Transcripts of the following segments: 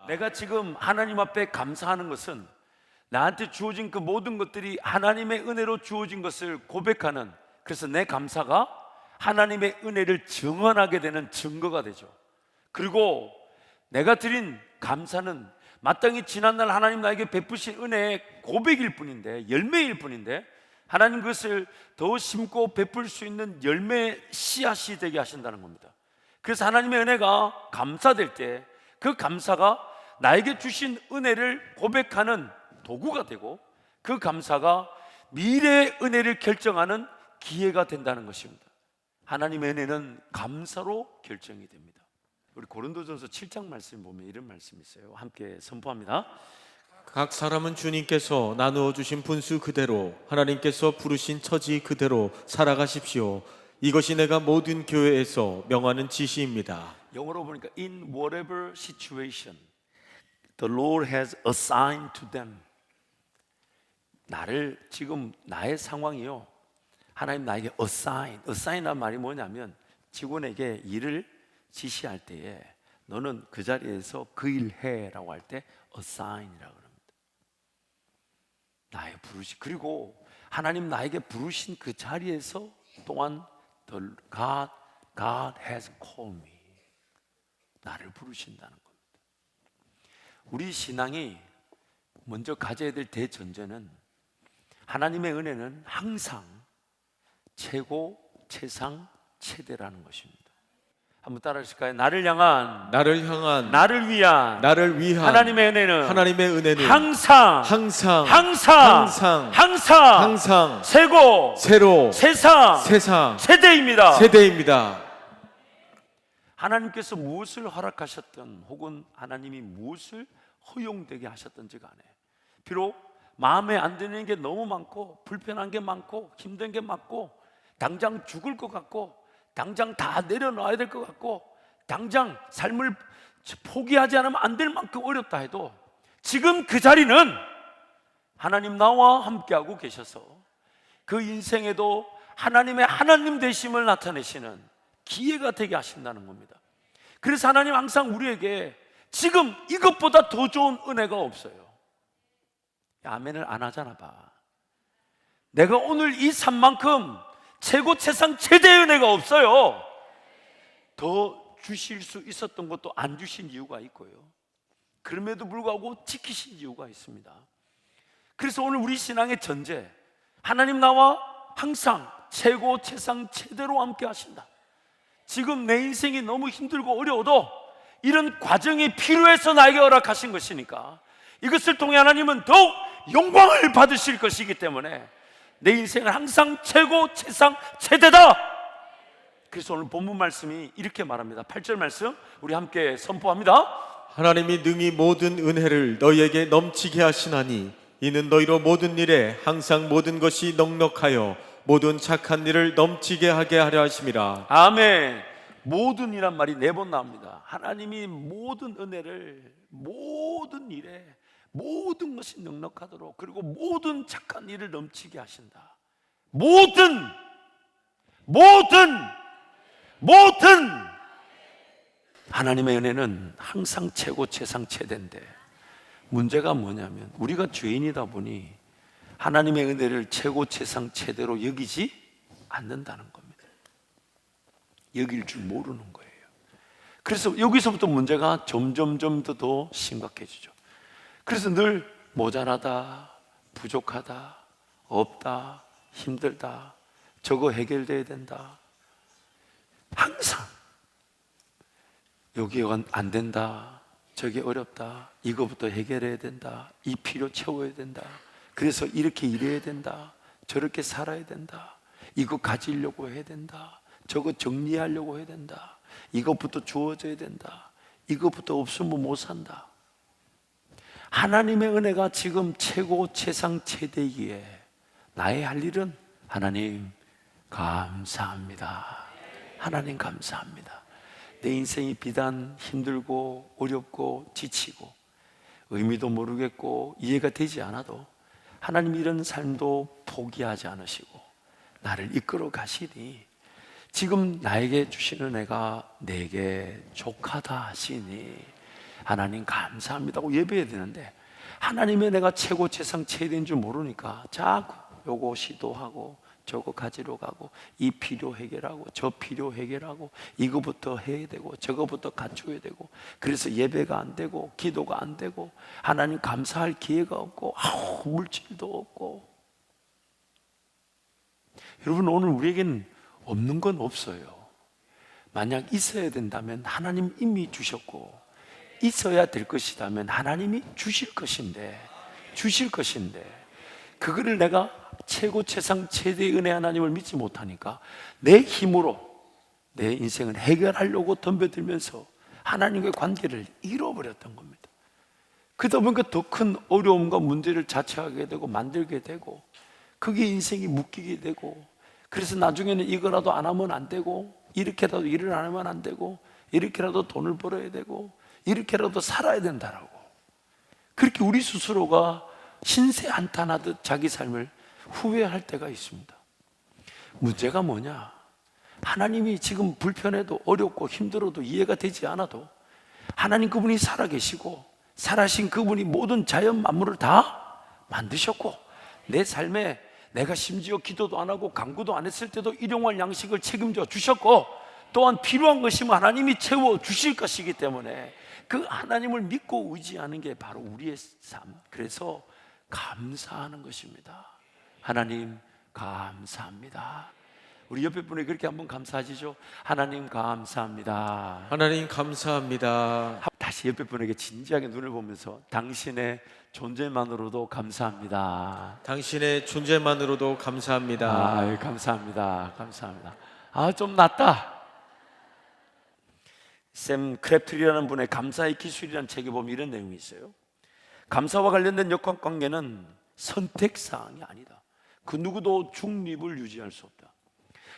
내가 지금 하나님 앞에 감사하는 것은 나한테 주어진 그 모든 것들이 하나님의 은혜로 주어진 것을 고백하는, 그래서 내 감사가 하나님의 은혜를 증언하게 되는 증거가 되죠. 그리고 내가 드린 감사는 마땅히 지난날 하나님 나에게 베푸신 은혜의 고백일 뿐인데, 열매일 뿐인데, 하나님 그것을 더 심고 베풀 수 있는 열매의 씨앗이 되게 하신다는 겁니다. 그래서 하나님의 은혜가 감사될 때 그 감사가 나에게 주신 은혜를 고백하는 도구가 되고, 그 감사가 미래의 은혜를 결정하는 기회가 된다는 것입니다. 하나님의 은혜는 감사로 결정이 됩니다. 우리 고린도전서 7장 말씀 보면 이런 말씀이 있어요. 함께 선포합니다. 각 사람은 주님께서 나누어 주신 분수 그대로 하나님께서 부르신 처지 그대로 살아가십시오. 이것이 내가 모든 교회에서 명하는 지시입니다. 영어로 보니까 in whatever situation the Lord has assigned to them. 나를 지금 나의 상황이요, 하나님 나에게 assign이란 말이 뭐냐면 직원에게 일을 지시할 때에 너는 그 자리에서 그 일 해라고 할 때 assign이라고 합니다. 나의 부르심, 그리고 하나님 나에게 부르신 그 자리에서 또한 God has called me. 나를 부르신다는 겁니다. 우리 신앙이 먼저 가져야 될 대전제는 하나님의 은혜는 항상 최고, 최상, 최대라는 것입니다. 한번 따라 하실까요? 나를 향한, 나를 향한, 나를 위한 하나님의 은혜는 항상 최고, 새로, 세상, 세대입니다. 하나님께서 무엇을 허락하셨든 혹은 하나님이 무엇을 허용되게 하셨든지 간에, 비록 마음에 안 드는 게 너무 많고 불편한 게 많고 힘든 게 많고 당장 죽을 것 같고 당장 다 내려놔야 될 것 같고 당장 삶을 포기하지 않으면 안 될 만큼 어렵다 해도, 지금 그 자리는 하나님 나와 함께하고 계셔서 그 인생에도 하나님의 하나님 되심을 나타내시는 기회가 되게 하신다는 겁니다. 그래서 하나님 항상 우리에게 지금 이것보다 더 좋은 은혜가 없어요. 아멘을 안 하잖아 봐. 내가 오늘 이 삶만큼 최고 최상 최대의 은혜가 없어요. 더 주실 수 있었던 것도 안 주신 이유가 있고요, 그럼에도 불구하고 지키신 이유가 있습니다. 그래서 오늘 우리 신앙의 전제, 하나님 나와 항상 최고 최상 최대로 함께 하신다. 지금 내 인생이 너무 힘들고 어려워도 이런 과정이 필요해서 나에게 허락하신 것이니까 이것을 통해 하나님은 더욱 영광을 받으실 것이기 때문에 내 인생은 항상 최고, 최상, 최대다. 그래서 오늘 본문 말씀이 이렇게 말합니다. 8절 말씀 우리 함께 선포합니다. 하나님이 능히 모든 은혜를 너희에게 넘치게 하시나니 이는 너희로 모든 일에 항상 모든 것이 넉넉하여 모든 착한 일을 넘치게 하게 하려 하심이라. 아멘. 모든 이란 말이 4번 나옵니다. 하나님이 모든 은혜를 모든 일에 모든 것이 넉넉하도록, 그리고 모든 착한 일을 넘치게 하신다. 모든 하나님의 은혜는 항상 최고, 최상, 최대인데 문제가 뭐냐면 우리가 죄인이다 보니 하나님의 은혜를 최고, 최상, 최대로 여기지 않는다는 겁니다. 여길 줄 모르는 거예요. 그래서 여기서부터 문제가 점점 더 심각해지죠. 그래서 늘 모자라다, 부족하다, 없다, 힘들다, 저거 해결돼야 된다, 항상 여기 안 된다, 저게 어렵다, 이거부터 해결해야 된다, 이 필요 채워야 된다, 그래서 이렇게 일해야 된다, 저렇게 살아야 된다, 이거 가지려고 해야 된다, 저거 정리하려고 해야 된다, 이것부터 주어져야 된다, 이것부터 없으면 못 산다. 하나님의 은혜가 지금 최고, 최상, 최대이기에 나의 할 일은 하나님 감사합니다. 하나님 감사합니다. 내 인생이 비단 힘들고 어렵고 지치고 의미도 모르겠고 이해가 되지 않아도 하나님 이런 삶도 포기하지 않으시고 나를 이끌어 가시니 지금 나에게 주시는 은혜가 내게 족하다 하시니 하나님 감사합니다고 예배해야 되는데 하나님의 내가 최고 최상 최대인 줄 모르니까 자꾸 요거 시도하고 저거 가지러 가고 이 필요 해결하고 저 필요 해결하고 이거부터 해야 되고 저거부터 갖춰야 되고 그래서 예배가 안 되고 기도가 안 되고 하나님 감사할 기회가 없고 물질도 없고. 여러분, 오늘 우리에게는 없는 건 없어요. 만약 있어야 된다면 하나님 이미 주셨고 있어야 될 것이라면 하나님이 주실 것인데 그거를 내가 최고 최상 최대의 은혜 하나님을 믿지 못하니까 내 힘으로 내 인생을 해결하려고 덤벼들면서 하나님과의 관계를 잃어버렸던 겁니다. 그러다 보니까 더 큰 어려움과 문제를 자처하게 되고 만들게 되고 그게 인생이 묶이게 되고 그래서 나중에는 이거라도 안 하면 안 되고 이렇게라도 일을 안 하면 안 되고 이렇게라도 돈을 벌어야 되고 이렇게라도 살아야 된다라고 그렇게 우리 스스로가 신세 한탄하듯 자기 삶을 후회할 때가 있습니다. 문제가 뭐냐? 하나님이 지금 불편해도 어렵고 힘들어도 이해가 되지 않아도 하나님 그분이 살아계시고 살아신 그분이 모든 자연 만물을 다 만드셨고 내 삶에 내가 심지어 기도도 안 하고 간구도 안 했을 때도 일용할 양식을 책임져 주셨고 또한 필요한 것이면 하나님이 채워 주실 것이기 때문에 그 하나님을 믿고 의지하는 게 바로 우리의 삶. 그래서 감사하는 것입니다. 하나님 감사합니다. 우리 옆에 분에게 그렇게 한번 감사하시죠. 하나님 감사합니다. 하나님 감사합니다. 다시 옆에 분에게 진지하게 눈을 보면서 당신의 존재만으로도 감사합니다. 당신의 존재만으로도 감사합니다. 감사합니다. 감사합니다. 좀 낫다. 샘 크랩틀이라는 분의 감사의 기술이라는 책에 보면 이런 내용이 있어요. 감사와 관련된 역학관계는 선택사항이 아니다. 그 누구도 중립을 유지할 수 없다.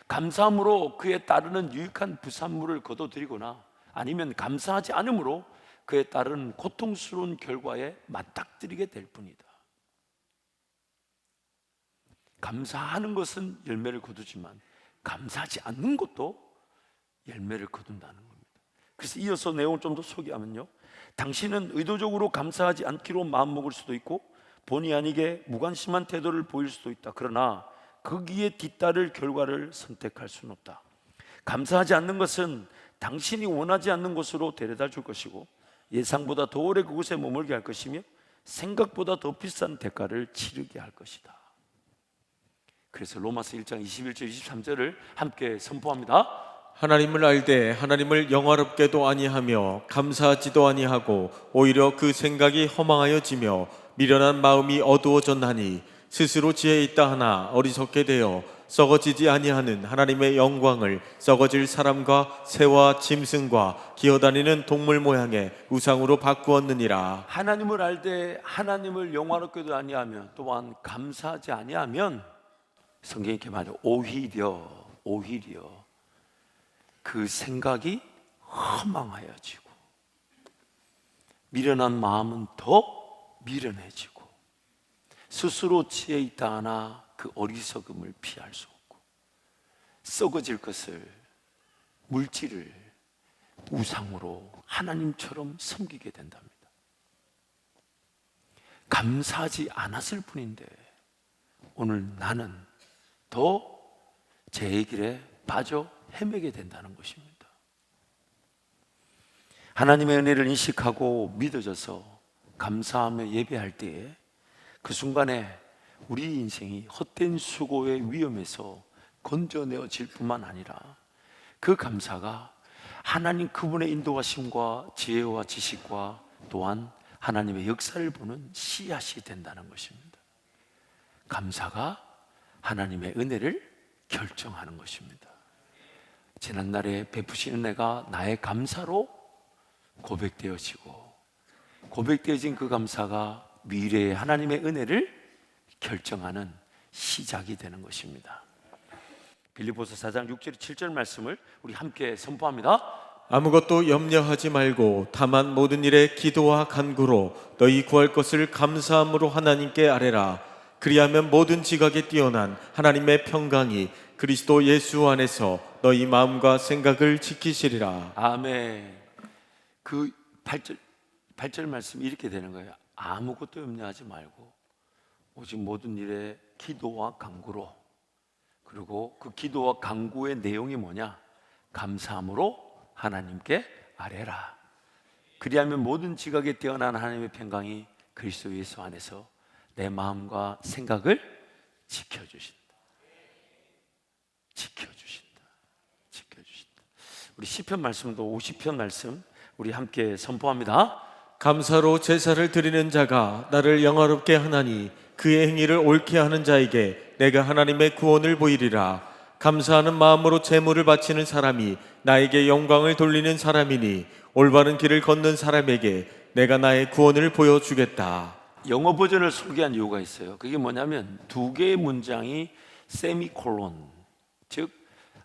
감사함으로 그에 따르는 유익한 부산물을 거둬들이거나 아니면 감사하지 않으므로 그에 따른 고통스러운 결과에 맞닥뜨리게 될 뿐이다. 감사하는 것은 열매를 거두지만 감사하지 않는 것도 열매를 거둔다는 겁니다. 그래서 이어서 내용을 좀 더 소개하면요, 당신은 의도적으로 감사하지 않기로 마음먹을 수도 있고 본의 아니게 무관심한 태도를 보일 수도 있다. 그러나 거기에 뒤따를 결과를 선택할 수는 없다. 감사하지 않는 것은 당신이 원하지 않는 곳으로 데려다 줄 것이고 예상보다 더 오래 그곳에 머물게 할 것이며 생각보다 더 비싼 대가를 치르게 할 것이다. 그래서 로마서 1장 21절 23절을 함께 선포합니다. 하나님을 알되 하나님을 영화롭게도 아니하며 감사하지도 아니하고 오히려 그 생각이 허망하여지며 미련한 마음이 어두워졌나니 스스로 지혜 있다 하나 어리석게 되어 썩어지지 아니하는 하나님의 영광을 썩어질 사람과 새와 짐승과 기어다니는 동물 모양의 우상으로 바꾸었느니라. 하나님을 알되 하나님을 영화롭게도 아니하며 또한 감사하지 아니하면 성경이 이렇게 말해요. 오히려 그 생각이 허망하여지고 미련한 마음은 더 미련해지고 스스로 지혜 있다 하나 그 어리석음을 피할 수 없고 썩어질 것을 물질을 우상으로 하나님처럼 섬기게 된답니다. 감사하지 않았을 뿐인데 오늘 나는 더 제 길에 빠져 헤매게 된다는 것입니다. 하나님의 은혜를 인식하고 믿어져서 감사하며 예배할 때에 그 순간에 우리 인생이 헛된 수고의 위험에서 건져내어질 뿐만 아니라 그 감사가 하나님 그분의 인도하심과 지혜와 지식과 또한 하나님의 역사를 보는 씨앗이 된다는 것입니다. 감사가 하나님의 은혜를 결정하는 것입니다. 지난날에 베푸신 은혜가 나의 감사로 고백되어지고 고백되어진 그 감사가 미래의 하나님의 은혜를 결정하는 시작이 되는 것입니다. 빌립보서 4장 6절 7절 말씀을 우리 함께 선포합니다. 아무것도 염려하지 말고 다만 모든 일에 기도와 간구로 너희 구할 것을 감사함으로 하나님께 아뢰라. 그리하면 모든 지각에 뛰어난 하나님의 평강이 그리스도 예수 안에서 너희 마음과 생각을 지키시리라. 아멘. 그 8절 8절 말씀이 이렇게 되는 거예요. 아무것도 염려하지 말고 오직 모든 일에 기도와 간구로, 그리고 그 기도와 간구의 내용이 뭐냐? 감사함으로 하나님께 아뢰라. 그리하면 모든 지각에 뛰어난 하나님의 평강이 그리스도 예수 안에서 내 마음과 생각을 지켜주신다. 지켜주신다. 지켜주신다. 우리 시편 말씀도 50편 말씀 우리 함께 선포합니다. 감사로 제사를 드리는 자가 나를 영화롭게 하나니 그의 행위를 옳게 하는 자에게 내가 하나님의 구원을 보이리라. 감사하는 마음으로 제물을 바치는 사람이 나에게 영광을 돌리는 사람이니 올바른 길을 걷는 사람에게 내가 나의 구원을 보여주겠다. 영어 버전을 소개한 이유가 있어요. 그게 뭐냐면 두 개의 문장이 세미콜론, 즉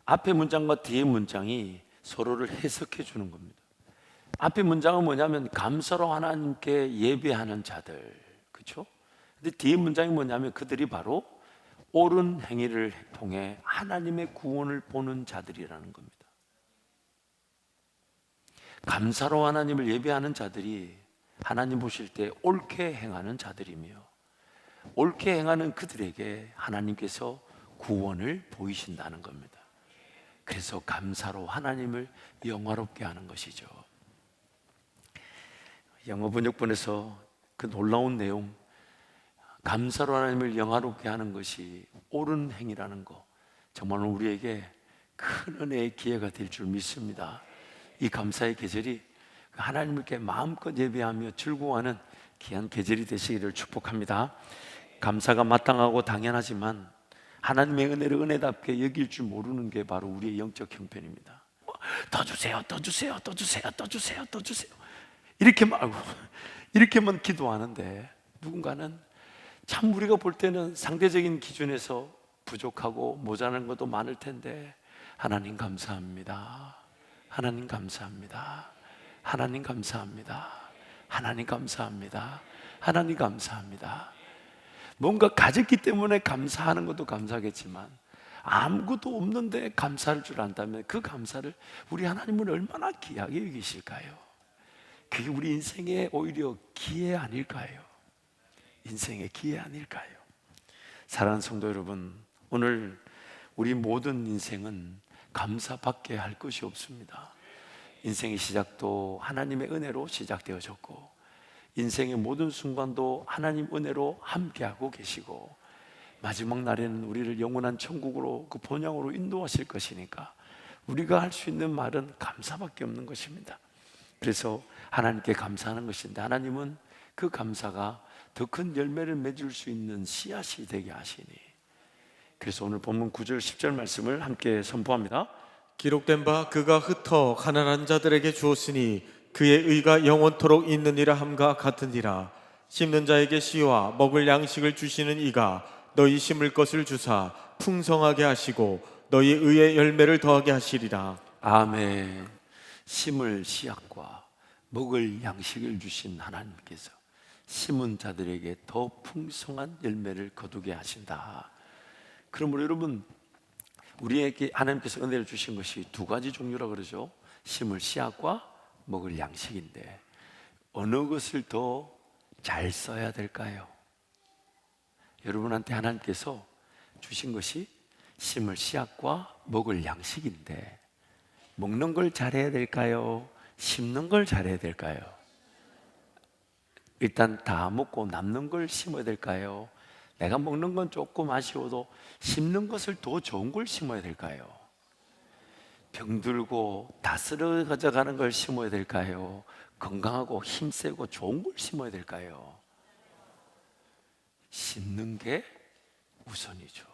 앞에 문장과 뒤에 문장이 서로를 해석해 주는 겁니다. 앞에 문장은 뭐냐면 감사로 하나님께 예배하는 자들, 그렇죠? 근데 뒤에 문장이 뭐냐면 그들이 바로 옳은 행위를 통해 하나님의 구원을 보는 자들이라는 겁니다. 감사로 하나님을 예배하는 자들이 하나님 보실 때 옳게 행하는 자들이며, 옳게 행하는 그들에게 하나님께서 구원을 보이신다는 겁니다. 그래서 감사로 하나님을 영화롭게 하는 것이죠. 영어 번역본에서 그 놀라운 내용, 감사로 하나님을 영화롭게 하는 것이 옳은 행위라는 거, 정말 우리에게 큰 은혜의 기회가 될 줄 믿습니다. 이 감사의 계절이 하나님께 마음껏 예배하며 즐거워하는 귀한 계절이 되시기를 축복합니다. 감사가 마땅하고 당연하지만 하나님의 은혜를 은혜답게 여길 줄 모르는 게 바로 우리의 영적 형편입니다. 더 주세요, 더 주세요, 더 주세요, 더 주세요, 더 주세요. 이렇게만 기도하는데 누군가는 참 우리가 볼 때는 상대적인 기준에서 부족하고 모자란 것도 많을 텐데, 하나님 감사합니다. 하나님 감사합니다. 하나님 감사합니다. 하나님 감사합니다. 하나님 감사합니다. 뭔가 가졌기 때문에 감사하는 것도 감사하겠지만 아무것도 없는데 감사할 줄 안다면 그 감사를 우리 하나님은 얼마나 귀하게 여기실까요? 그게 우리 인생의 오히려 기회 아닐까요? 인생의 기회 아닐까요? 사랑하는 성도 여러분, 오늘 우리 모든 인생은 감사밖에 할 것이 없습니다. 인생의 시작도 하나님의 은혜로 시작되어졌고, 인생의 모든 순간도 하나님 은혜로 함께하고 계시고, 마지막 날에는 우리를 영원한 천국으로 그 본향으로 인도하실 것이니까 우리가 할 수 있는 말은 감사밖에 없는 것입니다. 그래서 하나님께 감사하는 것인데, 하나님은 그 감사가 더 큰 열매를 맺을 수 있는 씨앗이 되게 하시니, 그래서 오늘 본문 9절 10절 말씀을 함께 선포합니다. 기록된 바 그가 흩어 가난한 자들에게 주었으니 그의 의가 영원토록 있느니라 함과 같으니라. 심는 자에게 씨와 먹을 양식을 주시는 이가 너희 심을 것을 주사 풍성하게 하시고 너희 의의 열매를 더하게 하시리라. 아멘. 심을 씨앗과 먹을 양식을 주신 하나님께서 심은 자들에게 더 풍성한 열매를 거두게 하신다. 그러므로 여러분, 우리에게 하나님께서 은혜를 주신 것이 두 가지 종류라 그러죠. 심을 씨앗과 먹을 양식인데, 어느 것을 더 잘 써야 될까요? 여러분한테 하나님께서 주신 것이 심을 씨앗과 먹을 양식인데, 먹는 걸 잘해야 될까요? 심는 걸 잘해야 될까요? 일단 다 먹고 남는 걸 심어야 될까요? 내가 먹는 건 조금 아쉬워도 심는 것을 더 좋은 걸 심어야 될까요? 병들고 다 쓰러져 가는 걸 심어야 될까요? 건강하고 힘세고 좋은 걸 심어야 될까요? 심는 게 우선이죠.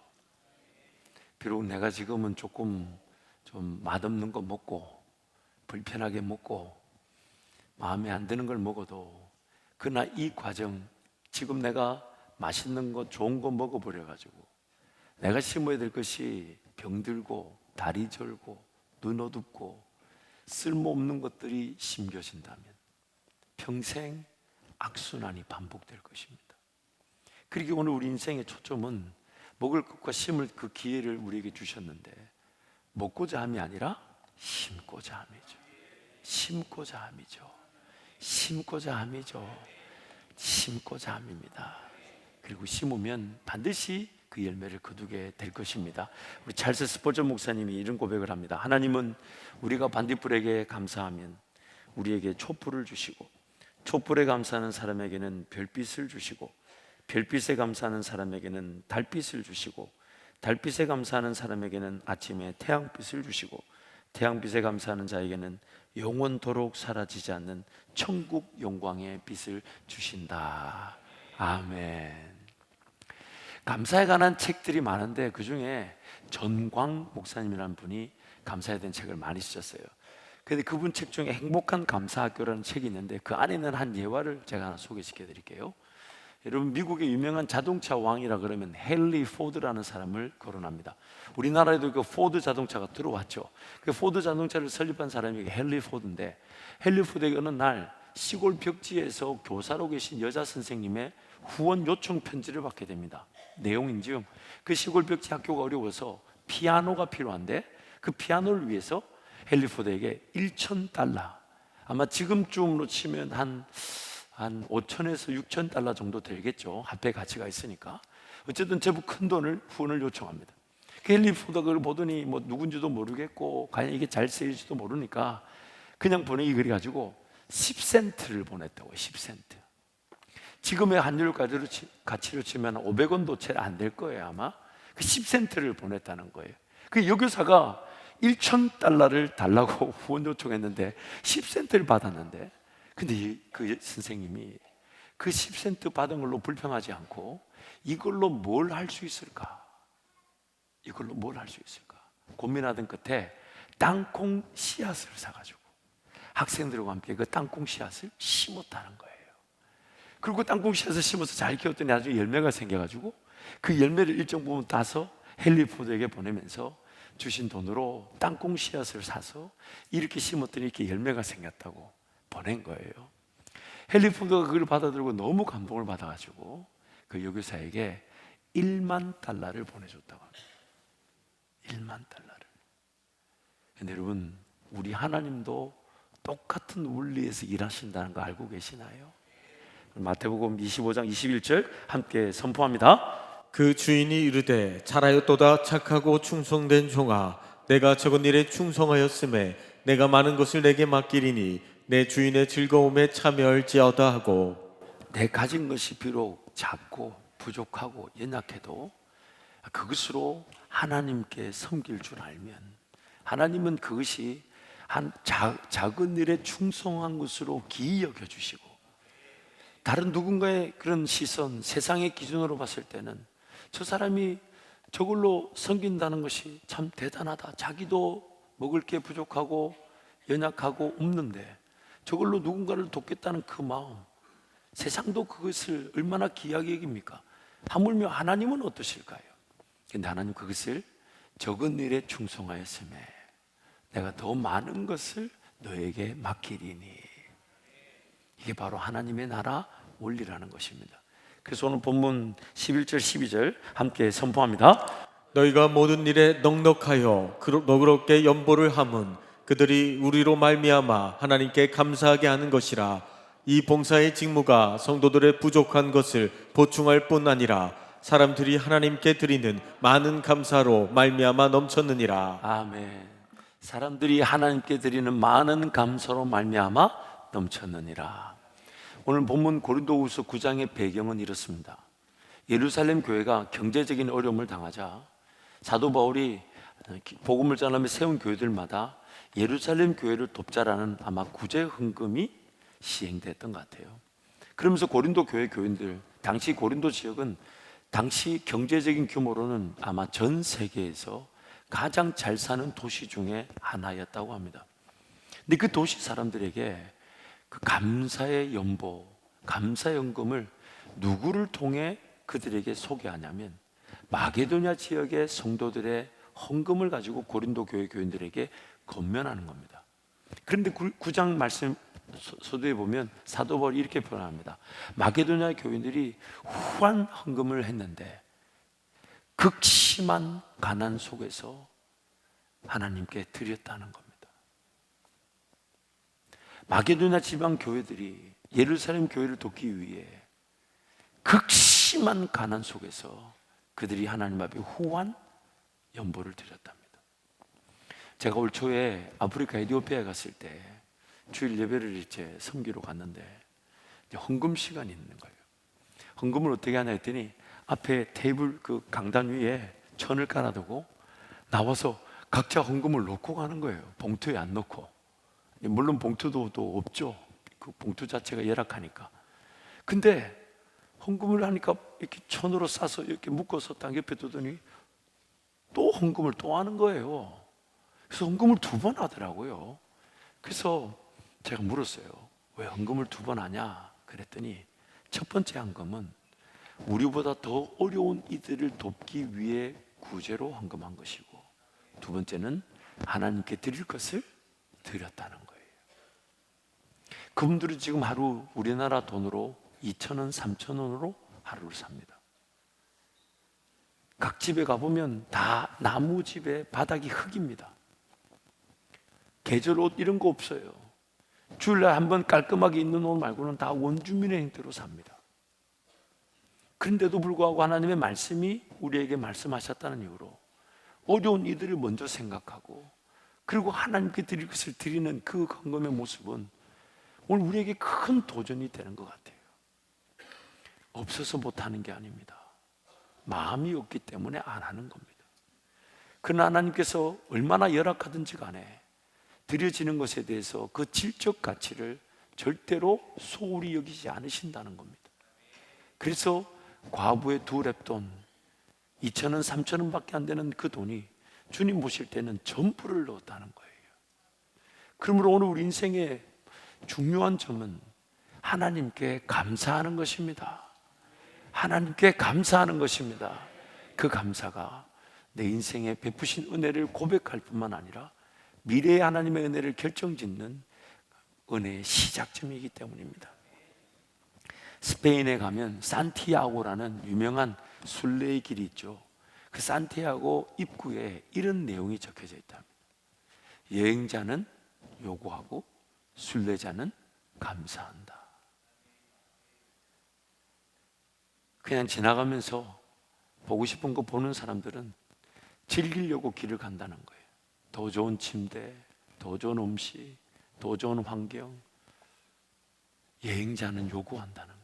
비록 내가 지금은 조금 좀 맛없는 거 먹고 불편하게 먹고 마음에 안 드는 걸 먹어도, 그러나 이 과정, 지금 내가 맛있는 거 좋은 거 먹어버려 가지고 내가 심어야 될 것이 병들고 다리 절고 눈 어둡고 쓸모없는 것들이 심겨진다면 평생 악순환이 반복될 것입니다. 그러기에 오늘 우리 인생의 초점은 먹을 것과 심을 그 기회를 우리에게 주셨는데, 먹고자 함이 아니라 심고자 함이죠. 심고자 함이죠. 심고자 함이죠. 심고자 함입니다. 그리고 심으면 반드시 그 열매를 거두게 될 것입니다. 우리 찰스 스포전 목사님이 이런 고백을 합니다. 하나님은 우리가 반딧불에게 감사하면 우리에게 촛불을 주시고, 촛불에 감사하는 사람에게는 별빛을 주시고, 별빛에 감사하는 사람에게는 달빛을 주시고, 달빛에 감사하는 사람에게는 아침에 태양빛을 주시고, 태양빛에 감사하는 자에게는 영원토록 사라지지 않는 천국 영광의 빛을 주신다. 아멘. 감사에 관한 책들이 많은데 그 중에 전광 목사님이라는 분이 감사에 대한 책을 많이 쓰셨어요. 근데 그분 책 중에 행복한 감사학교라는 책이 있는데 그 안에 있는 한 예화를 제가 하나 소개시켜 드릴게요. 여러분, 미국의 유명한 자동차 왕이라 그러면 헨리 포드라는 사람을 거론합니다. 우리나라에도 그 포드 자동차가 들어왔죠. 그 포드 자동차를 설립한 사람이 헨리 포드인데, 헨리 포드에게 어느 날 시골 벽지에서 교사로 계신 여자 선생님의 후원 요청 편지를 받게 됩니다. 내용인즉 그 시골 벽지 학교가 어려워서 피아노가 필요한데 그 피아노를 위해서 헨리 포드에게 $1,000, 아마 지금쯤으로 치면 한 5,000에서 6,000달러 정도 되겠죠. 화폐 가치가 있으니까. 어쨌든 제법 큰 돈을 후원을 요청합니다. 헨리 포드가 그걸 보더니 뭐 누군지도 모르겠고 과연 이게 잘 쓰일지도 모르니까 그냥 보내기 그래가지고 10센트를 보냈다고. 10센트. 지금의 환율 가치로 치면 500원도 채 안 될 거예요. 아마 그 10센트를 보냈다는 거예요. 그 여교사가 $1,000를 달라고 후원 요청했는데 10센트를 받았는데, 근데 그 선생님이 그 10센트 받은 걸로 불평하지 않고 이걸로 뭘 할 수 있을까? 이걸로 뭘 할 수 있을까? 고민하던 끝에 땅콩 씨앗을 사가지고 학생들과 함께 그 땅콩 씨앗을 심었다는 거예요. 그리고 땅콩 씨앗을 심어서 잘 키웠더니 나중에 열매가 생겨가지고 그 열매를 일정 부분 따서 헨리 포드에게 보내면서 주신 돈으로 땅콩 씨앗을 사서 이렇게 심었더니 이렇게 열매가 생겼다고 보낸 거예요. 헨리 포드가 그걸 받아들고 너무 감동을 받아가지고 그 여교사에게 $10,000를 보내줬다고 합니다. $10,000. 근데 여러분, 우리 하나님도 똑같은 원리에서 일하신다는 거 알고 계시나요? 마태복음 25장 21절 함께 선포합니다. 그 주인이 이르되 잘하였도다 착하고 충성된 종아, 내가 적은 일에 충성하였음에 내가 많은 것을 내게 맡기리니 내 주인의 즐거움에 참여할지어다 하고. 내 가진 것이 비록 작고 부족하고 연약해도 그것으로 하나님께 섬길 줄 알면 하나님은 그것이 작은 일에 충성한 것으로 기이 여겨주시고, 다른 누군가의 그런 시선, 세상의 기준으로 봤을 때는 저 사람이 저걸로 섬긴다는 것이 참 대단하다, 자기도 먹을 게 부족하고 연약하고 없는데 저걸로 누군가를 돕겠다는 그 마음, 세상도 그것을 얼마나 귀하게 여깁니까? 하물며 하나님은 어떠실까요? 근데 하나님 그것을 적은 일에 충성하였음에 내가 더 많은 것을 너에게 맡기리니. 이게 바로 하나님의 나라 원리라는 것입니다. 그래서 오늘 본문 11절 12절 함께 선포합니다. 너희가 모든 일에 넉넉하여 너그럽게 연보를 함은 그들이 우리로 말미암아 하나님께 감사하게 하는 것이라. 이 봉사의 직무가 성도들의 부족한 것을 보충할 뿐 아니라 사람들이 하나님께 드리는 많은 감사로 말미암아 넘쳤느니라. 아멘. 사람들이 하나님께 드리는 많은 감사로 말미암아 넘쳤느니라. 오늘 본문 고린도후서 9장의 배경은 이렇습니다. 예루살렘 교회가 경제적인 어려움을 당하자 사도 바울이 복음을 전하며 세운 교회들마다 예루살렘 교회를 돕자라는 아마 구제 헌금이 시행됐던 것 같아요. 그러면서 고린도 교회 교인들, 당시 고린도 지역은 당시 경제적인 규모로는 아마 전 세계에서 가장 잘 사는 도시 중에 하나였다고 합니다. 근데 그 도시 사람들에게 그 감사의 연보, 감사연금을 누구를 통해 그들에게 소개하냐면 마게도냐 지역의 성도들의 헌금을 가지고 고린도 교회 교인들에게 건면하는 겁니다. 그런데 9장 말씀 서두에 보면 사도 바울이 이렇게 표현합니다. 마게도냐 교인들이 후한 헌금을 했는데 극심한 가난 속에서 하나님께 드렸다는 겁니다. 마게도냐 지방 교회들이 예루살렘 교회를 돕기 위해 극심한 가난 속에서 그들이 하나님 앞에 후한 연보를 드렸답니다. 제가 올 초에 아프리카 에티오피아에 갔을 때 주일 예배를 이제 섬기러 갔는데 이제 헌금 시간이 있는 거예요. 헌금을 어떻게 하냐 했더니 앞에 테이블 그 강단 위에 천을 깔아두고 나와서 각자 헌금을 놓고 가는 거예요. 봉투에 안 넣고. 물론 봉투도 또 없죠. 그 봉투 자체가 열악하니까. 근데 헌금을 하니까 이렇게 천으로 싸서 이렇게 묶어서 딱 옆에 두더니 또 헌금을 또 하는 거예요. 그래서 헌금을 2번 하더라고요. 그래서 제가 물었어요. 왜 헌금을 2번 하냐? 그랬더니 첫 번째 헌금은 우리보다 더 어려운 이들을 돕기 위해 구제로 헌금한 것이고, 두 번째는 하나님께 드릴 것을 드렸다는 거예요. 그분들은 지금 하루 우리나라 돈으로 2,000원, 3,000원으로 하루를 삽니다. 각 집에 가보면 다 나무 집에 바닥이 흙입니다. 계절 옷 이런 거 없어요. 주일날 한번 깔끔하게 입는 옷 말고는 다 원주민의 형태로 삽니다. 그런데도 불구하고 하나님의 말씀이 우리에게 말씀하셨다는 이유로 어려운 이들을 먼저 생각하고, 그리고 하나님께 드릴 것을 드리는 그 헌금의 모습은 오늘 우리에게 큰 도전이 되는 것 같아요. 없어서 못하는 게 아닙니다. 마음이 없기 때문에 안 하는 겁니다. 그러나 하나님께서 얼마나 열악하든지 간에 드려지는 것에 대해서 그 질적 가치를 절대로 소홀히 여기지 않으신다는 겁니다. 그래서 과부의 2렙돈 2,000원, 3,000원 밖에 안 되는 그 돈이 주님 보실 때는 전부를 넣었다는 거예요. 그러므로 오늘 우리 인생의 중요한 점은 하나님께 감사하는 것입니다. 하나님께 감사하는 것입니다. 그 감사가 내 인생에 베푸신 은혜를 고백할 뿐만 아니라 미래의 하나님의 은혜를 결정짓는 은혜의 시작점이기 때문입니다. 스페인에 가면 산티아고라는 유명한 순례의 길이 있죠. 그 산티아고 입구에 이런 내용이 적혀져 있답니다. 여행자는 요구하고 순례자는 감사한다. 그냥 지나가면서 보고 싶은 거 보는 사람들은 즐기려고 길을 간다는 거예요. 더 좋은 침대, 더 좋은 음식, 더 좋은 환경. 여행자는 요구한다는 거예요.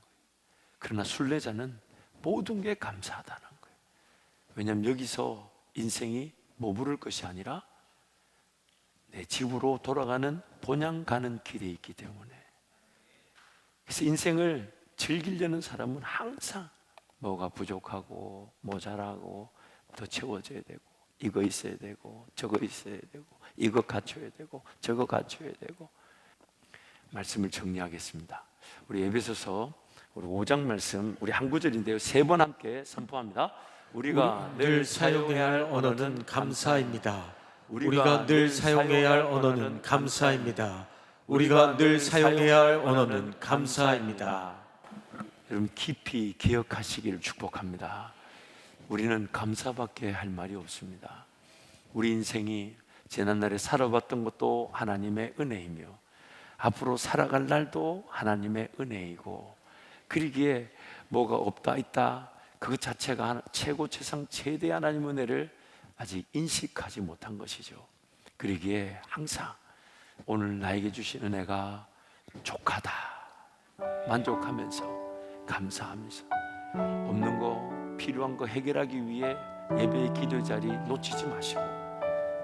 그러나 순례자는 모든 게 감사하다는 거예요. 왜냐하면 여기서 인생이 머무를 것이 아니라 내 집으로 돌아가는 본향 가는 길에 있기 때문에. 그래서 인생을 즐기려는 사람은 항상 뭐가 부족하고 모자라고 더 채워져야 되고, 이거 있어야 되고 저거 있어야 되고, 이거 갖춰야 되고 저거 갖춰야 되고. 말씀을 정리하겠습니다. 우리 에베소서 우리 5장 말씀, 우리 한 구절인데요, 3번 함께 선포합니다. 우리가 늘 사용해야 할 언어는 감사입니다. 우리가 늘 사용해야 할 언어는 감사입니다. 우리가 늘 사용해야 할 언어는 감사입니다. 여러분 깊이 기억하시기를 축복합니다. 우리는 감사밖에 할 말이 없습니다. 우리 인생이 지난날에 살아봤던 것도 하나님의 은혜이며 앞으로 살아갈 날도 하나님의 은혜이고, 그러기에 뭐가 없다 있다 그것 자체가 최고 최상 최대 하나님의 은혜를 아직 인식하지 못한 것이죠. 그러기에 항상 오늘 나에게 주신 은혜가 족하다 만족하면서 감사하면서 없는 거 필요한 거 해결하기 위해 예배의 기도 자리 놓치지 마시고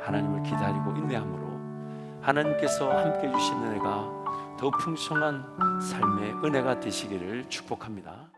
하나님을 기다리고 인내함으로 하나님께서 함께 주신 은혜가 더 풍성한 삶의 은혜가 되시기를 축복합니다.